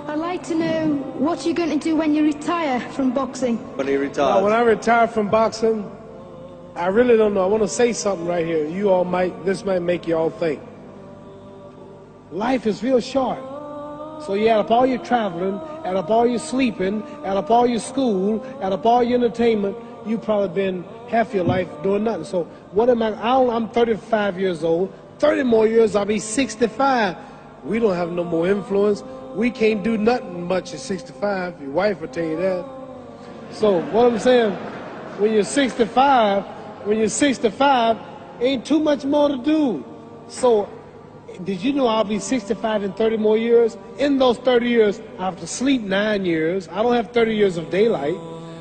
I'd like to know what you're going to do when you retire from boxing. When he retires? When I retire from boxing, I really don't know. I want to say something right here. This might make you all think. Life is real short. So you add up all your traveling, add up all your sleeping, add up all your school, add up all your entertainment, you've probably been half your life doing nothing. So what am I'm 35 years old. 30 more years, I'll be 65. We don't have no more influence. We can't do nothing much at 65. Your wife will tell you that. So what I'm saying, when you're 65, ain't too much more to do. So did you know I'll be 65 in 30 more years? In those 30 years, I have to sleep 9 years. I don't have 30 years of daylight.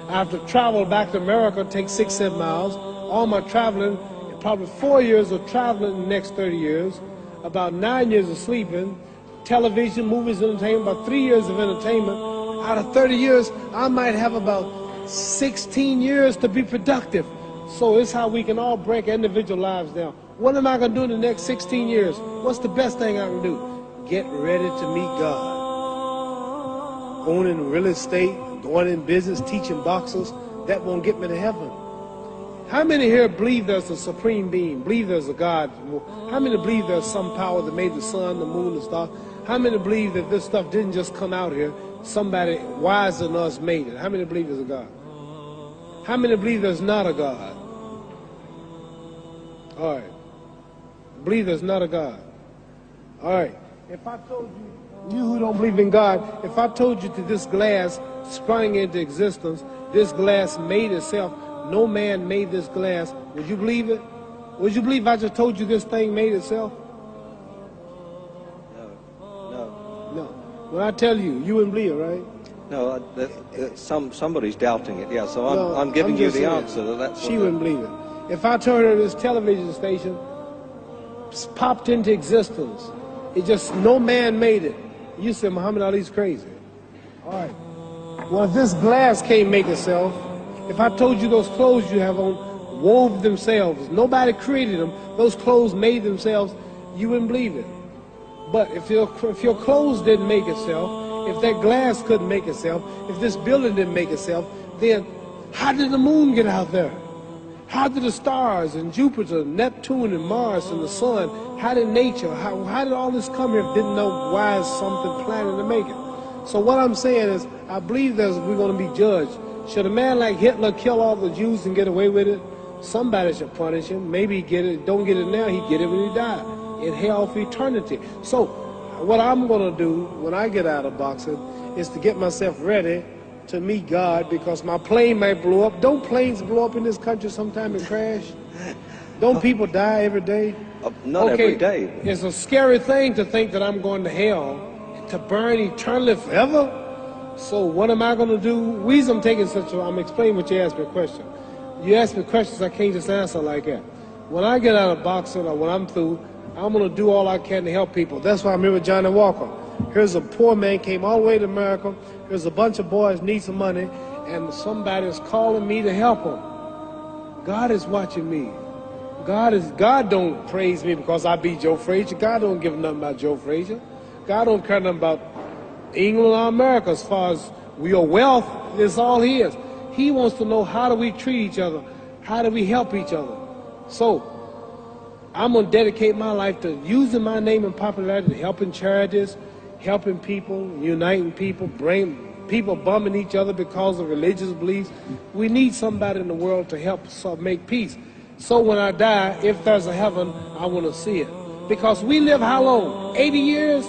I have to travel back to America, take 6-7 miles. All my traveling, probably 4 years of traveling in the next 30 years, about 9 years of sleeping, television, movies, entertainment, about 3 years of entertainment. Out of 30 years, I might have about 16 years to be productive. So it's how we can all break individual lives down. What am I going to do in the next 16 years? What's the best thing I can do? Get ready to meet God. Owning real estate, going in business, teaching boxers, that won't get me to heaven. How many here believe there's a supreme being, believe there's a God? How many believe there's some power that made the sun, the moon, the stars? How many believe that this stuff didn't just come out here? Somebody wiser than us made it. How many believe there's a God? How many believe there's not a God? All right. Believe there's not a God. All right. If I told you who don't believe in God, if I told you that this glass sprang into existence, this glass made itself, no man made this glass, would you believe it? Would you believe I just told you this thing made itself? No. When I tell you, you wouldn't believe it, right? No, somebody's doubting it, yeah, so I'm giving you the answer. That's she wouldn't believe it. If I told her this television station popped into existence, it just, no man made it, you said Muhammad Ali's crazy. All right. Well, if this glass can't make itself, if I told you those clothes you have on wove themselves, nobody created them, those clothes made themselves, you wouldn't believe it. But if your clothes didn't make itself, if that glass couldn't make itself, if this building didn't make itself, then how did the moon get out there? How did the stars and Jupiter, Neptune and Mars and the sun, how did nature, how did all this come here if didn't know why is something planning to make it? So what I'm saying is, I believe we're going to be judged. Should a man like Hitler kill all the Jews and get away with it? Somebody should punish him. Maybe he get it, don't get it now, he get it when he died. In hell for eternity. So what I'm going to do when I get out of boxing is to get myself ready to meet God, because my plane might blow up. Don't planes blow up in this country sometime and crash? Don't people die every day? Not every day. It's a scary thing to think that I'm going to hell to burn eternally forever. So what am I going to do? The reason I'm explaining what you asked me a question. You ask me questions I can't just answer like that. When I get out of boxing or when I'm through, I'm going to do all I can to help people. That's why I'm here with Johnny Walker. Here's a poor man, came all the way to America. Here's a bunch of boys need some money, and somebody is calling me to help them. God is watching me. God don't praise me because I beat Joe Frazier. God don't give nothing about Joe Frazier. God don't care nothing about England or America as far as your wealth. It's all his. He wants to know, how do we treat each other? How do we help each other? So I'm going to dedicate my life to using my name and popularity, helping charities, helping people, uniting people, bring people bumming each other because of religious beliefs. We need somebody in the world to help make peace. So when I die, if there's a heaven, I want to see it. Because we live how long? 80 years?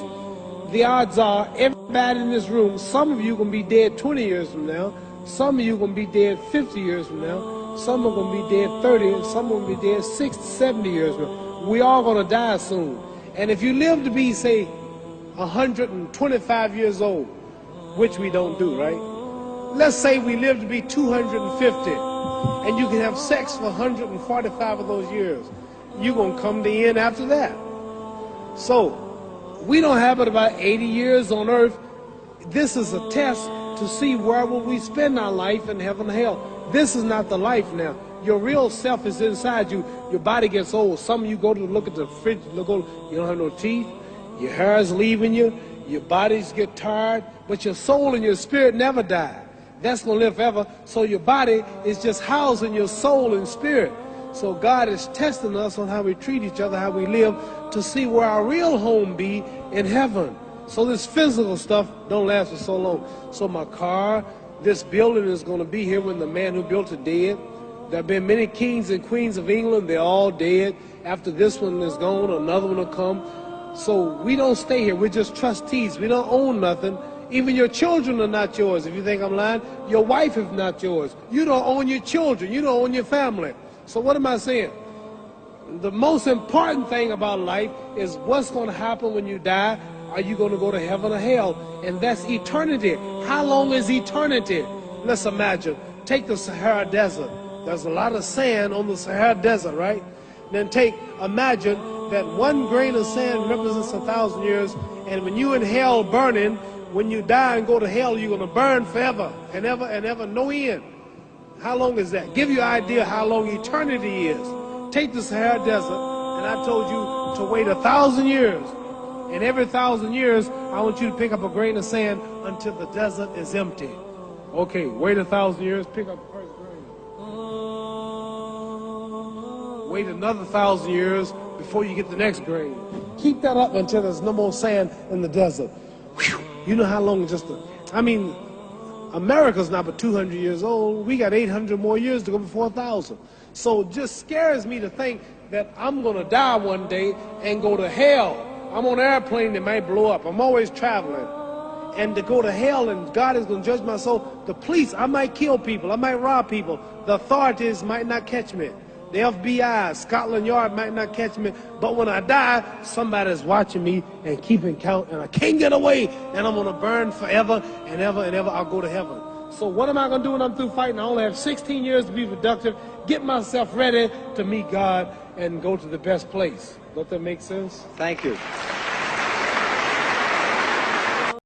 The odds are everybody in this room, some of you are going to be dead 20 years from now, some of you are going to be dead 50 years from now, some are going to be dead 30, and some are going to be dead 60, 70 years from now. We all going to die soon. And if you live to be, say, 125 years old, which we don't do, right? Let's say we live to be 250, and you can have sex for 145 of those years. You're going to come to the end after that. So we don't have but about 80 years on earth. This is a test to see where will we spend our life in heaven and hell. This is not the life now. Your real self is inside you. Your body gets old. Some of you go to look at the fridge, you don't have no teeth. Your hair is leaving you. Your bodies get tired, but your soul and your spirit never die. That's going to live forever. So your body is just housing your soul and spirit. So God is testing us on how we treat each other, how we live, to see where our real home be in heaven. So this physical stuff don't last for so long. So my car, this building is going to be here when the man who built it dead. There have been many kings and queens of England. They're all dead. After this one is gone, another one will come. So we don't stay here. We're just trustees. We don't own nothing. Even your children are not yours. If you think I'm lying, your wife is not yours. You don't own your children. You don't own your family. So what am I saying? The most important thing about life is what's going to happen when you die. Are you going to go to heaven or hell? And that's eternity. How long is eternity? Let's imagine. Take the Sahara Desert. There's a lot of sand on the Sahara Desert, right? Then imagine that one grain of sand represents 1,000 years, and when you're in hell burning, when you die and go to hell, you're going to burn forever and ever, no end. How long is that? Give you an idea how long eternity is. Take the Sahara Desert, and I told you to wait 1,000 years. And every 1,000 years, I want you to pick up a grain of sand until the desert is empty. Okay, wait 1,000 years, pick up the first grain. Wait another 1,000 years before you get the next grain. Keep that up until there's no more sand in the desert. Whew. You know how long America's not but 200 years old. We got 800 more years to go before 1,000. So it just scares me to think that I'm going to die one day and go to hell. I'm on an airplane that might blow up. I'm always traveling. And to go to hell and God is going to judge my soul. The police, I might kill people. I might rob people. The authorities might not catch me. The FBI, Scotland Yard might not catch me. But when I die, somebody's watching me and keeping count. And I can't get away. And I'm going to burn forever and ever and ever. I'll go to heaven. So what am I going to do when I'm through fighting? I only have 16 years to be productive. Get myself ready to meet God and go to the best place. Don't that make sense? Thank you.